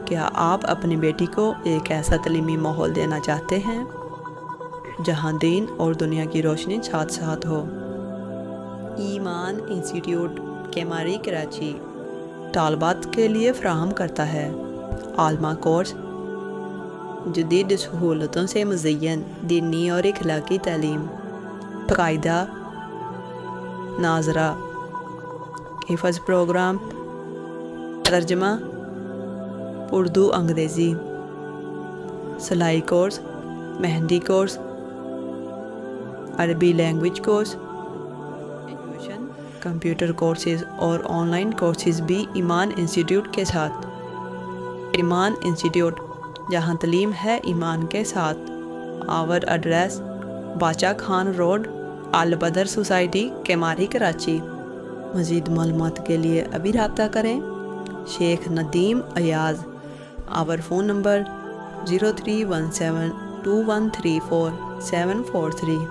کیا آپ اپنی بیٹی کو ایک ایسا تعلیمی ماحول دینا چاہتے ہیں جہاں دین اور دنیا کی روشنی ساتھ ساتھ ہو؟ ایمان انسٹیٹیوٹ کیماری کراچی طالبات کے لیے فراہم کرتا ہے عالمہ کورس، جدید سہولتوں سے مزین دینی اور اخلاقی تعلیم، باقاعدہ ناظرہ، حفظ پروگرام، ترجمہ اردو انگریزی، سلائی کورس، مہندی کورس، عربی لینگویج کورس، کمپیوٹر کورسز اور آن لائن کورسز بھی ایمان انسٹیٹیوٹ کے ساتھ۔ ایمان انسٹیٹیوٹ، جہاں تعلیم ہے ایمان کے ساتھ۔ آور ایڈریس: باچا خان روڈ، البدر سوسائٹی، کیماری کراچی۔ مزید معلومات کے لیے ابھی رابطہ کریں شیخ ندیم ایاز۔ آور فون نمبر 03172134 743۔